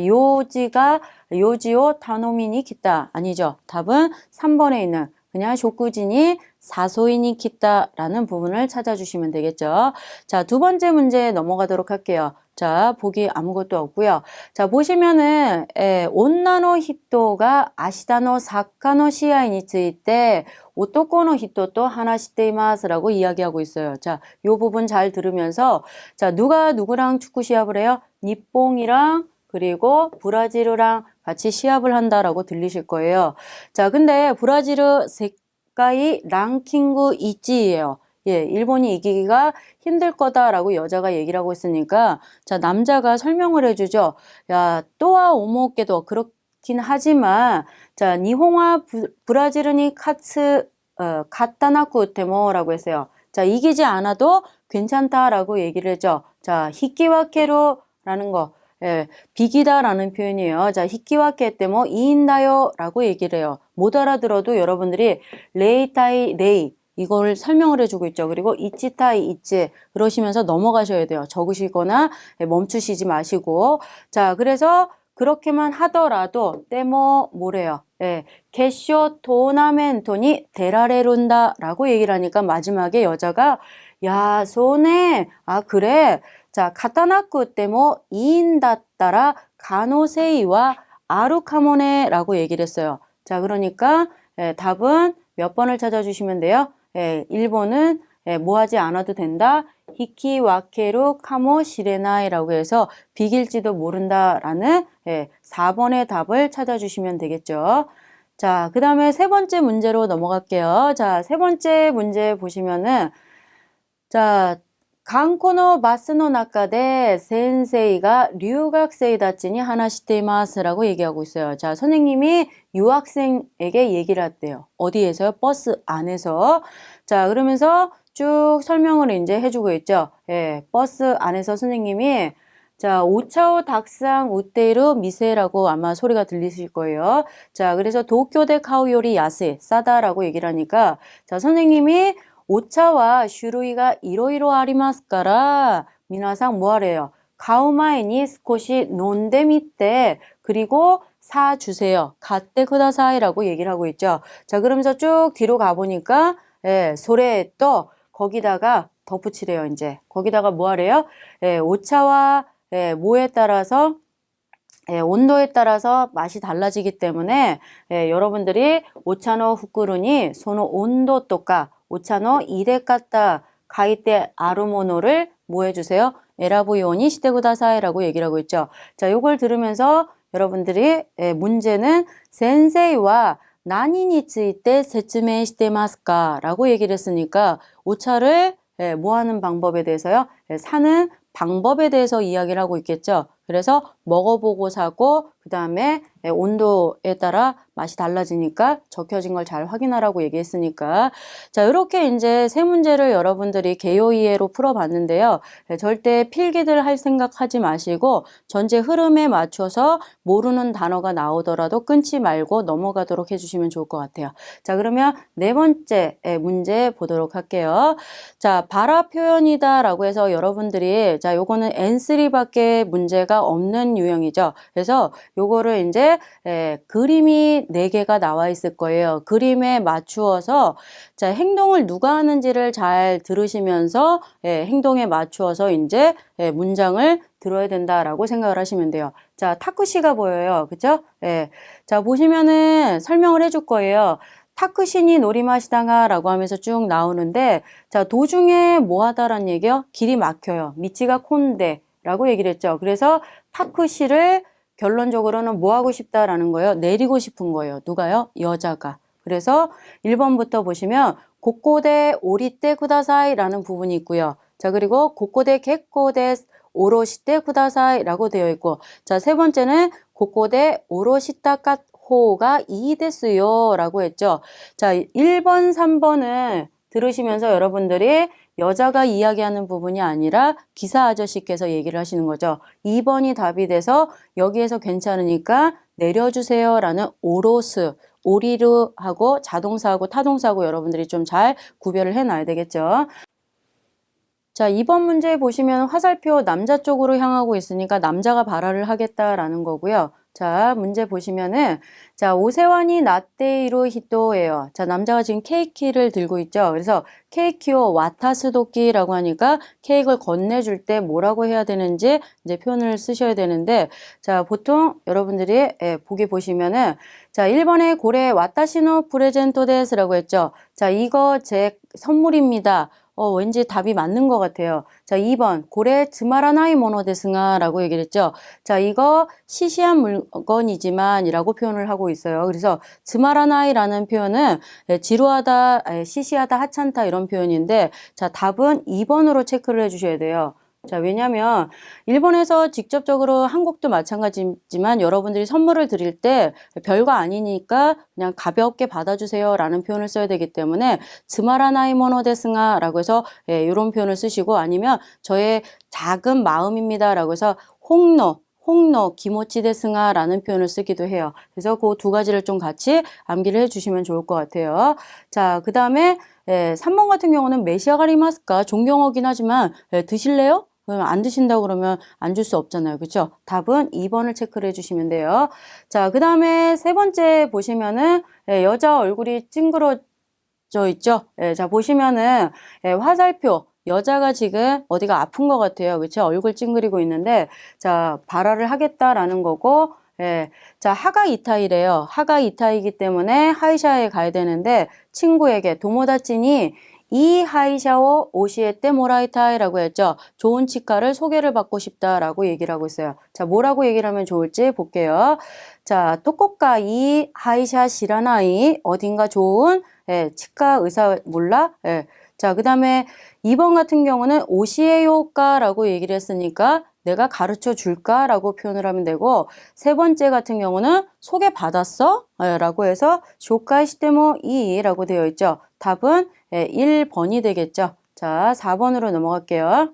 요지오 타노미니 키타 아니죠. 답은 3번에 있는 그냥 쇼쿠지니 사소이니 키타라는 부분을 찾아주시면 되겠죠. 자, 두 번째 문제 넘어가도록 할게요. 자, 보기 아무것도 없고요. 자, 보시면은 온나노 히토가 아시다노 사카노 시아이니 쓰이때 오토코노 히토도 하나시테이마스라고 이야기하고 있어요. 자, 요 부분 잘 들으면서 자, 누가 누구랑 축구 시합을 해요? 니뽕이랑 그리고 브라질이랑 같이 시합을 한다라고 들리실 거예요. 자, 근데 브라질 세카이 랭킹구 1위예요. 일본이 이기기가 힘들 거다라고 여자가 얘기를 하고 있으니까 자, 남자가 설명을 해주죠. 야, 또한 오모께도 그렇긴 하지만 자, 니홍와 브라질은이 카타나쿠 테모라고 했어요. 자, 이기지 않아도 괜찮다라고 얘기를 했죠. 자, 히키와케로라는 거. 예, 비기다라는 표현이에요. 자, 히키와케 때 뭐 이인다요 라고 얘기를 해요. 못 알아들어도 여러분들이 레이타이 레이 이걸 설명을 해주고 있죠. 그리고 이치타이 이치 그러시면서 넘어가셔야 돼요. 적으시거나 멈추시지 마시고. 자, 그래서 그렇게만 하더라도 때뭐 뭐래요. 예, 개쇼 토나멘토니 데라레룬다 라고 얘기를 하니까 마지막에 여자가 야, 손에 아 그래. 자, 카타나쿠 때뭐 이인다따라 가노세이와 아루카모네라고 얘기를 했어요. 자, 그러니까 답은 몇 번을 찾아주시면 돼요? 1번은 뭐 하지 않아도 된다. 히키와케루 카모 시레나이라고 해서 비길지도 모른다라는 4번의 답을 찾아주시면 되겠죠. 자, 그 다음에 세 번째 문제로 넘어갈게요. 자, 세 번째 문제 보시면은 자, 강코노 마스노 나카데 센세이가 류학생이 다치니 하나시테이마스라고 얘기하고 있어요. 자, 선생님이 유학생에게 얘기를 했대요. 어디에서요? 버스 안에서. 자, 그러면서 쭉 설명을 이제 해주고 있죠. 예, 버스 안에서 선생님이 자, 오차오 닭상 우테이루 미세라고 아마 소리가 들리실 거예요. 자, 그래서 도쿄대 카오요리 야세 싸다라고 얘기를 하니까 자, 선생님이 오차와 슈루이가 이로이로 아리마스까라 미나상 뭐하래요? 가우마에니 스코시 논데미때 그리고 사주세요. 가떼 쿠다사이라고 얘기를 하고 있죠. 자, 그러면서 쭉 뒤로 가보니까 소레 또 거기다가 덧붙이래요. 이제 거기다가 뭐하래요? 오차와 뭐에 따라서 온도에 따라서 맛이 달라지기 때문에 여러분들이 오차노 후쿠루니 소노 온도 또까 오차노 이데까따 가이테 아루모노를 뭐 해주세요? 에라부요니 시테구다사이라고 얘기를 하고 있죠. 자, 요걸 들으면서 여러분들이 문제는 센세이와 나니니 츠이테 세츠메 시테마스까 라고 얘기를 했으니까 오차를 뭐 하는 방법에 대해서요? 사는 방법에 대해서 이야기를 하고 있겠죠. 그래서 먹어보고 사고 그 다음에 온도에 따라 맛이 달라지니까 적혀진 걸 잘 확인하라고 얘기했으니까 자 이렇게 이제 세 문제를 여러분들이 개요 이해로 풀어봤는데요. 절대 필기들 할 생각하지 마시고 전체 흐름에 맞춰서 모르는 단어가 나오더라도 끊지 말고 넘어가도록 해주시면 좋을 것 같아요. 자 그러면 네 번째 문제 보도록 할게요. 자 발화 표현이다 라고 해서 여러분들이 자 요거는 N3밖에 문제가 없는 유형이죠. 그래서 요거를 이제 그림이 4개가 나와 있을 거예요. 그림에 맞추어서 자 행동을 누가 하는지를 잘 들으시면서 행동에 맞추어서 이제 문장을 들어야 된다라고 생각을 하시면 돼요. 자 타쿠시가 보여요. 그죠? 자 보시면은 설명을 해줄 거예요. 타쿠시니 노리마시다가 라고 하면서 쭉 나오는데 자 도중에 뭐 하다란 얘기요? 길이 막혀요. 미치가 콘데 라고 얘기를 했죠. 그래서 타쿠시를 결론적으로는 뭐 하고 싶다라는 거예요? 내리고 싶은 거예요. 누가요? 여자가. 그래서 1번부터 보시면 고코데 오리떼 쿠다사이 라는 부분이 있고요. 자 그리고 고코데 겟코데 오로시떼 쿠다사이 라고 되어 있고 자 세 번째는 고코데 오로시타카 호가 이데스요 라고 했죠. 자 1번 3번은 들으시면서 여러분들이 여자가 이야기하는 부분이 아니라 기사 아저씨께서 얘기를 하시는 거죠. 2번이 답이 돼서 여기에서 괜찮으니까 내려주세요 라는 오로스, 오리르하고 자동사하고 타동사하고 여러분들이 좀 잘 구별을 해놔야 되겠죠. 자, 2번 문제 보시면 화살표 남자 쪽으로 향하고 있으니까 남자가 발화를 하겠다라는 거고요. 자, 문제 보시면은 자, 오세환이 나떼이로 히토예요. 자, 남자가 지금 케이크를 들고 있죠. 그래서 케이크요 와타스도끼라고 하니까 케이크를 건네줄 때 뭐라고 해야 되는지 이제 표현을 쓰셔야 되는데 자, 보통 여러분들이 보기 보시면은 자, 1번에 고래 와타시노 프레젠토 데스라고 했죠. 자, 이거 제 선물입니다. 왠지 답이 맞는 것 같아요. 자, 2번 고래 즈마라나이 모노 데스가 라고 얘기를 했죠. 자, 이거 시시한 물건이지만 이라고 표현을 하고 있어요. 그래서 즈마라나이라는 표현은 지루하다, 시시하다, 하찮다 이런 표현인데 자, 답은 2번으로 체크를 해주셔야 돼요. 자, 왜냐면 일본에서 직접적으로 한국도 마찬가지지만 여러분들이 선물을 드릴 때 별거 아니니까 그냥 가볍게 받아주세요 라는 표현을 써야 되기 때문에 스마라나이 모노 데스가 라고 해서 이런 표현을 쓰시고, 아니면 저의 작은 마음입니다 라고 해서 홍노 기모치 데스가 라는 표현을 쓰기도 해요. 그래서 그 두 가지를 좀 같이 암기를 해주시면 좋을 것 같아요. 자, 그 다음에 3번 같은 경우는 메시아가리마스까 존경어긴 하지만 드실래요? 안 드신다고 그러면 안 줄 수 없잖아요. 그렇죠? 답은 2번을 체크를 해주시면 돼요. 자, 그 다음에 세 번째 보시면은 여자 얼굴이 찡그러져 있죠? 자, 보시면은 화살표. 여자가 지금 어디가 아픈 것 같아요. 그렇죠? 얼굴 찡그리고 있는데, 자, 발화를 하겠다라는 거고, 자, 하가 이타이래요. 하가 이타이기 때문에 하이샤에 가야 되는데, 친구에게 도모다치니 이 하이샤오 오시에떼 모라이타이라고 했죠. 좋은 치과를 소개를 받고 싶다라고 얘기를 하고 있어요. 자, 뭐라고 얘기를 하면 좋을지 볼게요. 자, 토코카 이 하이샤 시라나이, 어딘가 좋은 치과 의사 몰라? 자, 그 다음에 2번 같은 경우는 오시에요까라고 얘기를 했으니까 내가 가르쳐 줄까? 라고 표현을 하면 되고, 세 번째 같은 경우는 소개받았어? 라고 해서 쇼카이시테모 이 라고 되어 있죠. 답은 1번이 되겠죠. 자, 4번으로 넘어갈게요.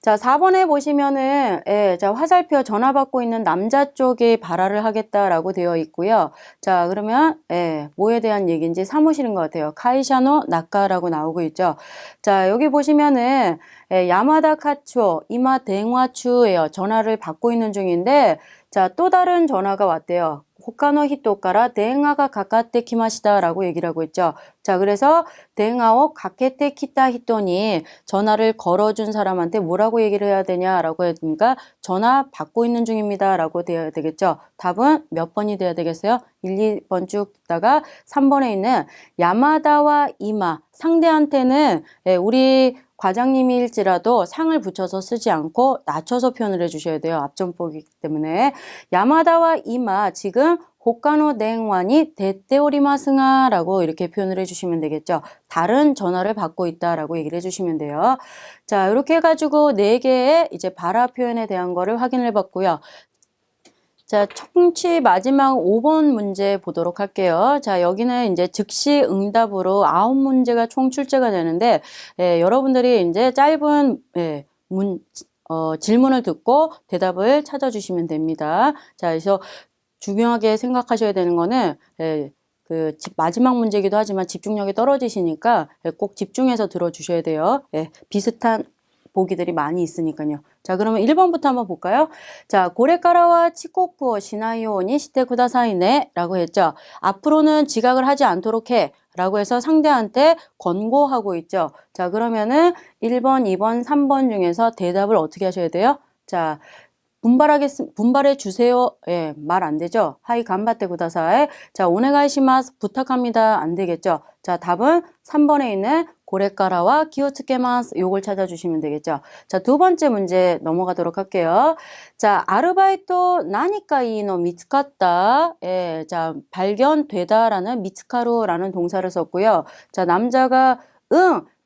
자, 4번에 보시면은, 자, 화살표 전화 받고 있는 남자 쪽에 발화를 하겠다라고 되어 있고요. 자, 그러면, 뭐에 대한 얘기인지 사무실인 것 같아요. 카이샤노 나카라고 나오고 있죠. 자, 여기 보시면은, 야마다 카추, 이마 댕화추예요. 전화를 받고 있는 중인데, 자, 또 다른 전화가 왔대요. 호카노 히토카라 댕화가 가까테 키마시다라고 얘기를 하고 있죠. 자, 그래서 댕화오 가케테 키타 히토니, 전화를 걸어준 사람한테 뭐라고 얘기를 해야 되냐라고 했으니까 전화 받고 있는 중입니다 라고 되어야 되겠죠. 답은 몇 번이 돼야 되겠어요? 1, 2번 쭉 듣다가 3번에 있는 야마다와 이마, 상대한테는 우리 과장님일지라도 상을 붙여서 쓰지 않고 낮춰서 표현을 해주셔야 돼요. 앞전보기 때문에. 야마다와 이마, 지금 호카노 댕완이 데테오리마스가 라고 이렇게 표현을 해주시면 되겠죠. 다른 전화를 받고 있다라고 얘기를 해주시면 돼요. 자, 이렇게 해가지고 4개의 이제 발화 표현에 대한 거를 확인을 해봤고요. 자, 청취 마지막 5번 문제 보도록 할게요. 자, 여기는 이제 즉시 응답으로 9문제가 총 출제가 되는데, 여러분들이 이제 짧은, 질문을 듣고 대답을 찾아주시면 됩니다. 자, 그래서 중요하게 생각하셔야 되는 거는, 마지막 문제이기도 하지만 집중력이 떨어지시니까 꼭 집중해서 들어주셔야 돼요. 비슷한 보기들이 많이 있으니까요. 자, 그러면 1번부터 한번 볼까요? 자, 고레카라와 치코쿠오 시나이오니 시테 쿠다사이네 라고 했죠. 앞으로는 지각을 하지 않도록 해 라고 해서 상대한테 권고하고 있죠. 자, 그러면은 1번, 2번, 3번 중에서 대답을 어떻게 하셔야 돼요? 자, 분발해 주세요. 말 안 되죠? 하이 간바테 구다사이. 자, 오네가이시마스 부탁합니다. 안 되겠죠? 자, 답은 3번에 있는 고레카라와 기요츠케마스, 요걸 찾아주시면 되겠죠? 자, 두 번째 문제 넘어가도록 할게요. 자, 아르바이토 나니까 이노 미츠카타. 자, 발견되다라는 미츠카루라는 동사를 썼고요. 자, 남자가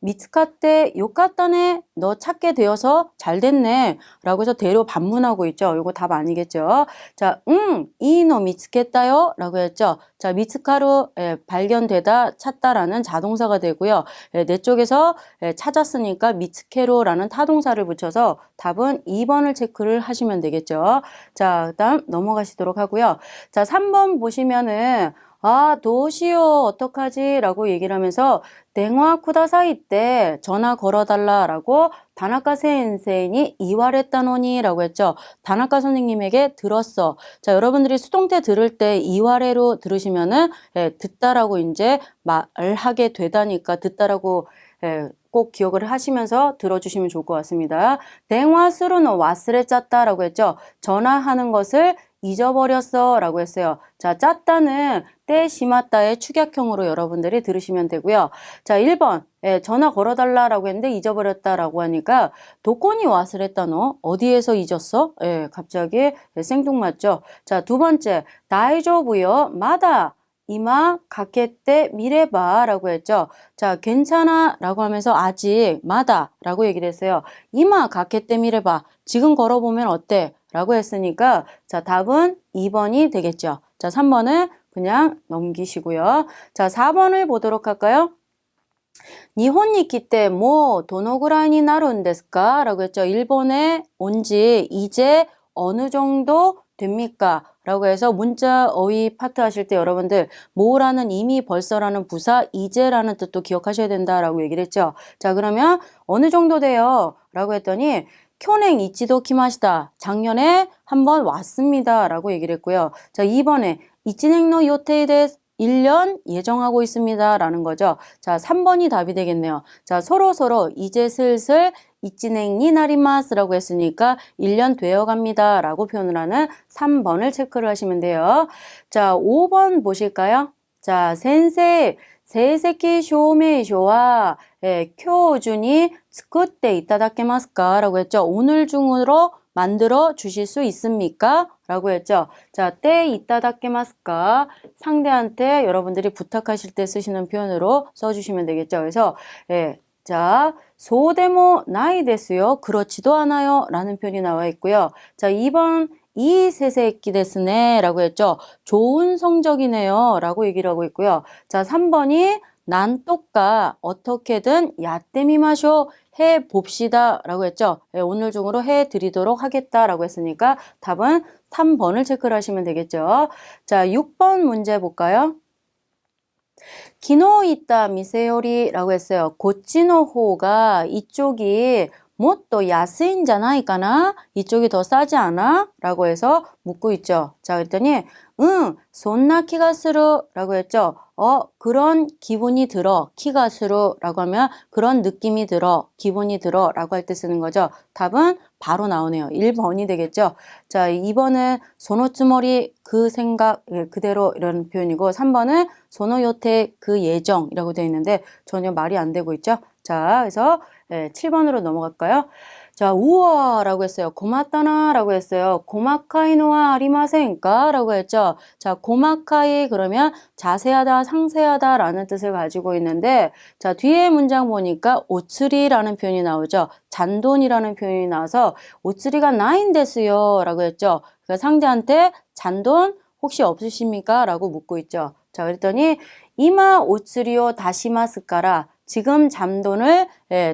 미츠카테 요카타네, 너 찾게 되어서 잘 됐네 라고 해서 대로 반문하고 있죠. 이거 답 아니겠죠. 자, 이노 미츠케타요 라고 했죠. 자, 미츠카루 발견되다, 찾다라는 자동사가 되고요. 내 쪽에서 찾았으니까 미츠케로라는 타동사를 붙여서 답은 2번을 체크를 하시면 되겠죠. 자, 그다음 넘어가시도록 하고요. 자, 3번 보시면은 도시오 어떡하지? 라고 얘기를 하면서 댕화 쿠다사이 때 전화 걸어달라 라고 다나카 센세이니 이와레따노니 라고 했죠. 다나카 선생님에게 들었어. 자, 여러분들이 수동태 들을 때 이와레로 들으시면은 듣다라고 이제 말하게 되다니까 듣다라고 꼭 기억을 하시면서 들어주시면 좋을 것 같습니다. 댕화 스루노 와스레 짰다 라고 했죠. 전화하는 것을 잊어버렸어 라고 했어요. 자, 짰다는 때 시마따의 축약형으로 여러분들이 들으시면 되고요. 자, 1번 전화 걸어달라 라고 했는데 잊어버렸다 라고 하니까 도코니 와스레따 너 어디에서 잊었어? 갑자기 생뚱맞죠. 자, 두 번째 다이조부요 마다 이마 가케때 미래봐 라고 했죠. 자, 괜찮아 라고 하면서 아직 마다 라고 얘기를 했어요. 이마 가케때 미래봐. 지금 걸어보면 어때? 라고 했으니까 자, 답은 2번이 되겠죠. 자, 3번은 그냥 넘기시고요. 자, 4번을 보도록 할까요? 일본に来て 뭐 도노구라이 나룬데스까? 라고 했죠. 일본에 온 지 이제 어느 정도 됩니까? 라고 해서 문자 어휘 파트 하실 때 여러분들 뭐라는 이미 벌써라는 부사 이제라는 뜻도 기억하셔야 된다라고 얘기를 했죠. 자, 그러면 어느 정도 돼요? 라고 했더니 쿄냉 이치도 키마시다. 작년에 한번 왔습니다. 라고 얘기를 했고요. 자, 2번에 이치냉노 요테이 데스 1년 예정하고 있습니다. 라는 거죠. 자, 3번이 답이 되겠네요. 자, 서로 이제 슬슬 이치냉니 나리마스라고 했으니까 1년 되어 갑니다. 라고 표현을 하는 3번을 체크를 하시면 돼요. 자, 5번 보실까요? 자, 센세이 세세키 쇼메이쇼와 쿄준이 스쿠때 이타다케마스까? 라고 했죠. 오늘 중으로 만들어 주실 수 있습니까? 라고 했죠. 자, 때 이따다케마스까? 상대한테 여러분들이 부탁하실 때 쓰시는 표현으로 써주시면 되겠죠. 그래서 자, 소데모 나이 데스요. 그렇지도 않아요. 라는 표현이 나와 있고요. 자, 2번 이 세세키 데스네 라고 했죠. 좋은 성적이네요. 라고 얘기를 하고 있고요. 자, 3번이 난 똑까 어떻게든 야떼미마쇼 해봅시다 라고 했죠. 오늘 중으로 해드리도록 하겠다라고 했으니까 답은 3번을 체크를 하시면 되겠죠. 자, 6번 문제 볼까요? 기노 있다 미세요리라고 했어요. 고치노호가 이쪽이 뭐또 야스인잖아이까나 이쪽이 더 싸지 않아? 라고 해서 묻고 있죠. 자, 그랬더니 응, 손나 키가스루 라고 했죠. 그런 기분이 들어. 키가스루 라고 하면 그런 느낌이 들어. 기분이 들어 라고 할 때 쓰는 거죠. 답은 바로 나오네요. 1번이 되겠죠. 자, 2번은 소노츠머리 그 생각 그대로 이런 표현이고 3번은 소노요테 그 예정이라고 되어 있는데 전혀 말이 안 되고 있죠. 자, 그래서 7번으로 넘어갈까요? 자, 우와 라고 했어요. 고맙다나 라고 했어요. 고마카이노와 아리마센까? 라고 했죠. 자, 고마카이 그러면 자세하다, 상세하다 라는 뜻을 가지고 있는데 자, 뒤에 문장 보니까 오츠리라는 표현이 나오죠. 잔돈이라는 표현이 나와서 오츠리가 나인데스요 라고 했죠. 그러니까 상대한테 잔돈 혹시 없으십니까? 라고 묻고 있죠. 자, 그랬더니 이마 오츠리오 다시마스까라 지금 잔돈을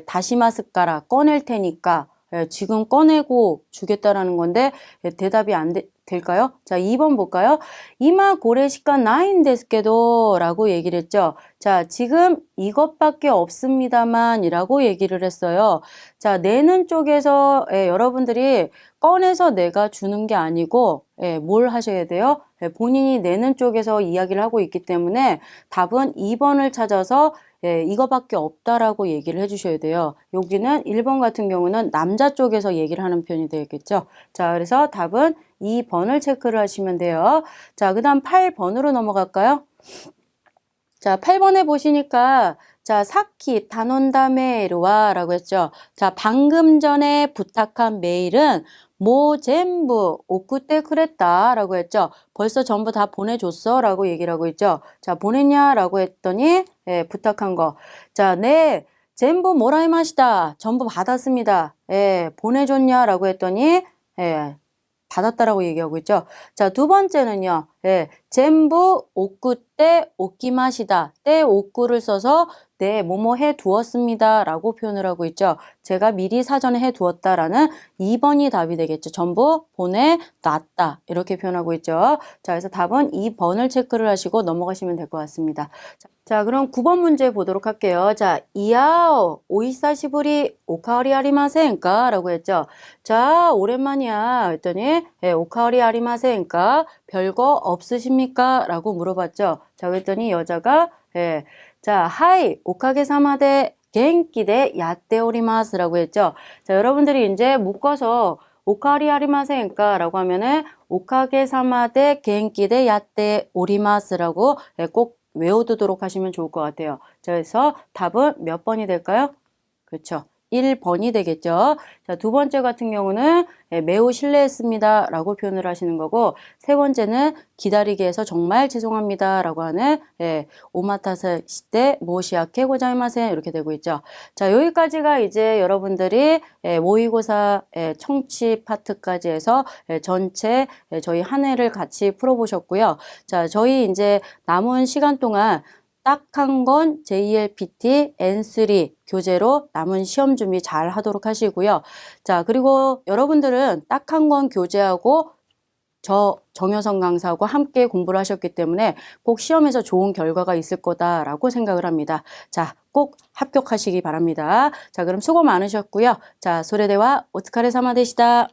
다시마스까라 꺼낼 테니까 지금 꺼내고 주겠다라는 건데 대답이 안 될까요? 자, 2번 볼까요? 이마 고레시카 나인 데스케도 라고 얘기를 했죠. 자, 지금 이것밖에 없습니다만 이라고 얘기를 했어요. 자, 내는 쪽에서 여러분들이 꺼내서 내가 주는 게 아니고 뭘 하셔야 돼요? 본인이 내는 쪽에서 이야기를 하고 있기 때문에 답은 2번을 찾아서 이거밖에 없다라고 얘기를 해주셔야 돼요. 여기는 1번 같은 경우는 남자 쪽에서 얘기를 하는 편이 되겠죠. 자, 그래서 답은 2번을 체크를 하시면 돼요. 자, 그 다음 8번으로 넘어갈까요? 자, 8번에 보시니까 자, 사키 타논다 메일와 라고 했죠. 자, 방금 전에 부탁한 메일은 뭐 전부 오쿠테 그랬다 라고 했죠. 벌써 전부 다 보내줬어 라고 얘기를 하고 있죠. 자, 보냈냐 라고 했더니 부탁한 거. 자, 네, 전부 모라이마시다. 전부 받았습니다. 보내줬냐 라고 했더니 받았다라고 얘기하고 있죠. 자, 두 번째는요. 전부 오쿠때 오키마시다. 때 오쿠를 써서 네, 뭐뭐 해 두었습니다. 라고 표현을 하고 있죠. 제가 미리 사전에 해 두었다라는 2번이 답이 되겠죠. 전부 보내놨다. 이렇게 표현하고 있죠. 자, 그래서 답은 2번을 체크를 하시고 넘어가시면 될 것 같습니다. 자, 그럼 9번 문제 보도록 할게요. 자, 이야오, 오이사시부리 오카오리 아리마센까? 라고 했죠. 자, 오랜만이야. 했더니, 오카오리 아리마센까? 별거 없으십니까? 라고 물어봤죠. 자, 그랬더니 여자가, 자, 하이, 오카게사마데 겐키데 야떼오리마스 라고 했죠. 자, 여러분들이 이제 묶어서 오카리 아리마센까? 라고 하면은 오카게사마데 겐키데 야떼오리마스 라고 꼭 외워두도록 하시면 좋을 것 같아요. 자, 그래서 답은 몇 번이 될까요? 그렇죠. 1번이 되겠죠. 자, 두 번째 같은 경우는 매우 실례했습니다 라고 표현을 하시는 거고, 세 번째는 기다리게 해서 정말 죄송합니다 라고 하는 오마타세시테 모시아케 고자이마센 이렇게 되고 있죠. 자, 여기까지가 이제 여러분들이 모의고사 청취 파트까지 해서 전체 저희 한 해를 같이 풀어보셨고요. 자, 저희 이제 남은 시간 동안 딱 한 건 JLPT N3 교재로 남은 시험 준비 잘 하도록 하시고요. 자, 그리고 여러분들은 딱 한 권 교재하고 저 정효성 강사하고 함께 공부를 하셨기 때문에 꼭 시험에서 좋은 결과가 있을 거다라고 생각을 합니다. 자, 꼭 합격하시기 바랍니다. 자, 그럼 수고 많으셨고요. 자, 소레대와 오츠카레사마 되시다.